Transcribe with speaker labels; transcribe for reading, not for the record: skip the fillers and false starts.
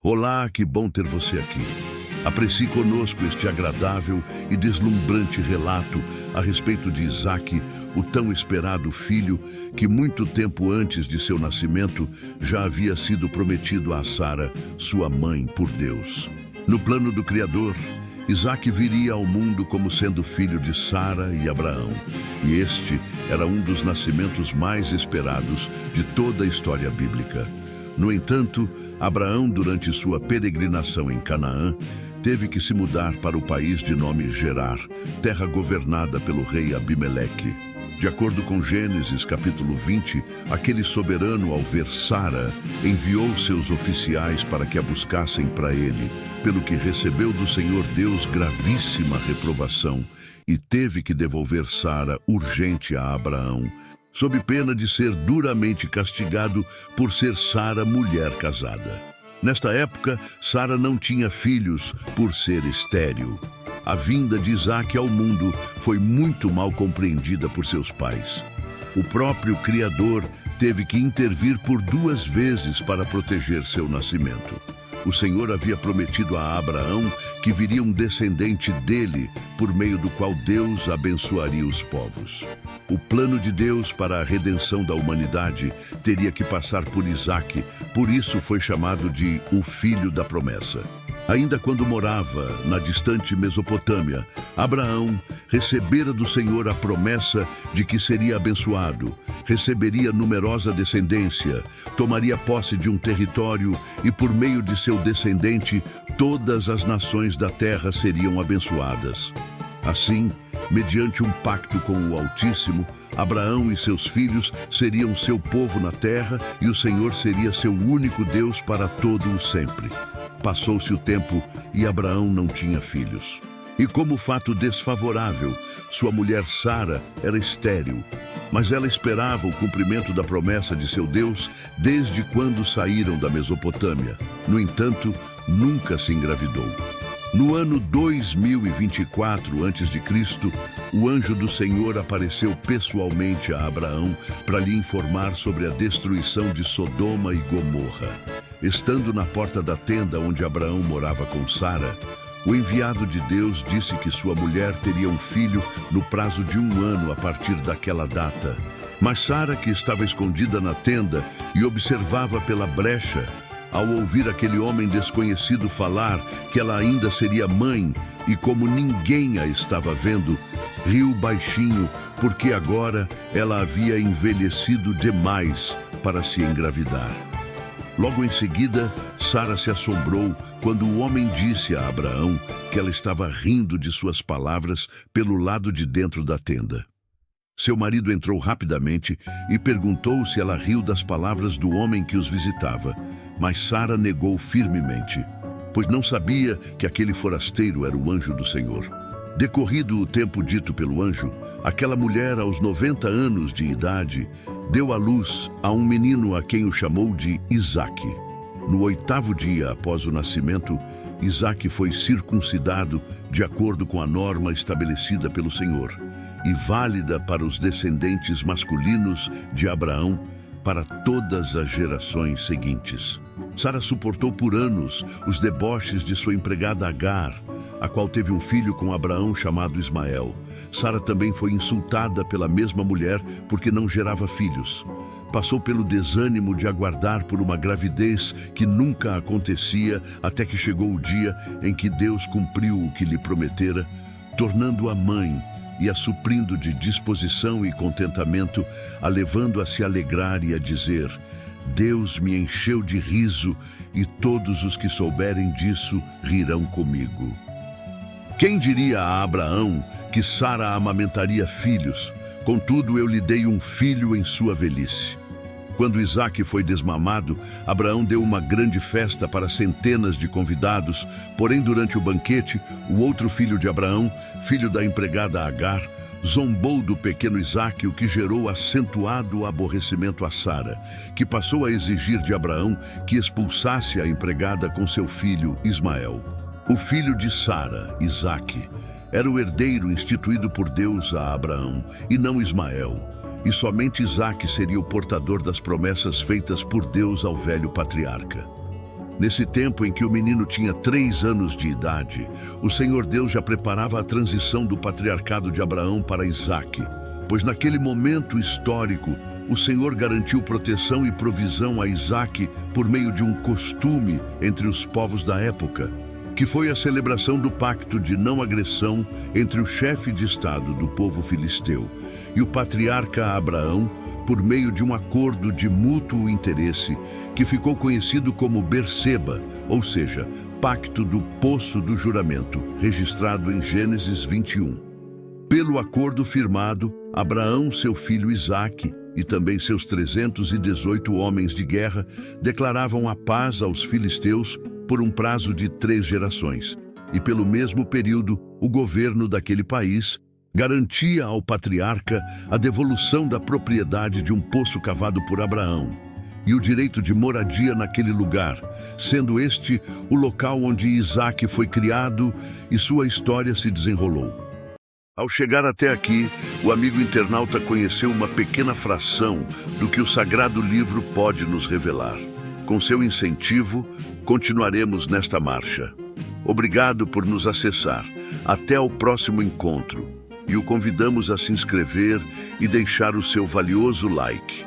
Speaker 1: Olá, que bom ter você aqui. Aprecie conosco este agradável e deslumbrante relato a respeito de Isaque, o tão esperado filho que muito tempo antes de seu nascimento já havia sido prometido a Sara, sua mãe, por Deus. No plano do Criador, Isaque viria ao mundo como sendo filho de Sara e Abraão, e este era um dos nascimentos mais esperados de toda a história bíblica. No entanto, Abraão, durante sua peregrinação em Canaã, teve que se mudar para o país de nome Gerar, terra governada pelo rei Abimeleque. De acordo com Gênesis capítulo 20, aquele soberano, ao ver Sara, enviou seus oficiais para que a buscassem para ele, pelo que recebeu do Senhor Deus gravíssima reprovação e teve que devolver Sara urgente a Abraão, sob pena de ser duramente castigado por ser Sara mulher casada. Nesta época, Sara não tinha filhos por ser estéril. A vinda de Isaque ao mundo foi muito mal compreendida por seus pais. O próprio Criador teve que intervir por 2 vezes para proteger seu nascimento. O Senhor havia prometido a Abraão que viria um descendente dele, por meio do qual Deus abençoaria os povos. O plano de Deus para a redenção da humanidade teria que passar por Isaque, por isso foi chamado de o Filho da Promessa. Ainda quando morava na distante Mesopotâmia, Abraão recebera do Senhor a promessa de que seria abençoado, receberia numerosa descendência, tomaria posse de um território e por meio de seu descendente, todas as nações da terra seriam abençoadas. Assim, mediante um pacto com o Altíssimo, Abraão e seus filhos seriam seu povo na terra e o Senhor seria seu único Deus para todo o sempre. Passou-se o tempo e Abraão não tinha filhos. E como fato desfavorável, sua mulher Sara era estéril, mas ela esperava o cumprimento da promessa de seu Deus desde quando saíram da Mesopotâmia. No entanto, nunca se engravidou. No ano 2024 a.C., o anjo do Senhor apareceu pessoalmente a Abraão para lhe informar sobre a destruição de Sodoma e Gomorra. Estando na porta da tenda onde Abraão morava com Sara, o enviado de Deus disse que sua mulher teria um filho no prazo de 1 ano a partir daquela data. Mas Sara, que estava escondida na tenda e observava pela brecha, ao ouvir aquele homem desconhecido falar que ela ainda seria mãe e como ninguém a estava vendo, riu baixinho porque agora ela havia envelhecido demais para se engravidar. Logo em seguida, Sara se assombrou quando o homem disse a Abraão que ela estava rindo de suas palavras pelo lado de dentro da tenda. Seu marido entrou rapidamente e perguntou se ela riu das palavras do homem que os visitava, mas Sara negou firmemente, pois não sabia que aquele forasteiro era o anjo do Senhor. Decorrido o tempo dito pelo anjo, aquela mulher, aos 90 anos de idade, deu à luz a um menino a quem o chamou de Isaque. No 8º dia após o nascimento, Isaque foi circuncidado de acordo com a norma estabelecida pelo Senhor e válida para os descendentes masculinos de Abraão para todas as gerações seguintes. Sara suportou por anos os deboches de sua empregada Agar, a qual teve um filho com Abraão chamado Ismael. Sara também foi insultada pela mesma mulher porque não gerava filhos. Passou pelo desânimo de aguardar por uma gravidez que nunca acontecia até que chegou o dia em que Deus cumpriu o que lhe prometera, tornando-a mãe e a suprindo de disposição e contentamento, a levando a se alegrar e a dizer: Deus me encheu de riso e todos os que souberem disso rirão comigo. Quem diria a Abraão que Sara amamentaria filhos? Contudo, eu lhe dei um filho em sua velhice. Quando Isaque foi desmamado, Abraão deu uma grande festa para centenas de convidados, porém durante o banquete, o outro filho de Abraão, filho da empregada Agar, zombou do pequeno Isaque, o que gerou acentuado aborrecimento a Sara, que passou a exigir de Abraão que expulsasse a empregada com seu filho Ismael. O filho de Sara, Isaque, era o herdeiro instituído por Deus a Abraão, e não Ismael. E somente Isaque seria o portador das promessas feitas por Deus ao velho patriarca. Nesse tempo em que o menino tinha 3 anos de idade, o Senhor Deus já preparava a transição do patriarcado de Abraão para Isaque, pois naquele momento histórico, o Senhor garantiu proteção e provisão a Isaque por meio de um costume entre os povos da época, que foi a celebração do pacto de não agressão entre o chefe de estado do povo filisteu e o patriarca Abraão, por meio de um acordo de mútuo interesse que ficou conhecido como Berseba, ou seja, Pacto do Poço do Juramento, registrado em Gênesis 21. Pelo acordo firmado, Abraão, seu filho Isaque, e também seus 318 homens de guerra declaravam a paz aos filisteus por um prazo de 3 gerações. E pelo mesmo período, o governo daquele país garantia ao patriarca a devolução da propriedade de um poço cavado por Abraão e o direito de moradia naquele lugar, sendo este o local onde Isaque foi criado e sua história se desenrolou. Ao chegar até aqui, o amigo internauta conheceu uma pequena fração do que o Sagrado Livro pode nos revelar. Com seu incentivo, continuaremos nesta marcha. Obrigado por nos acessar. Até o próximo encontro. E o convidamos a se inscrever e deixar o seu valioso like.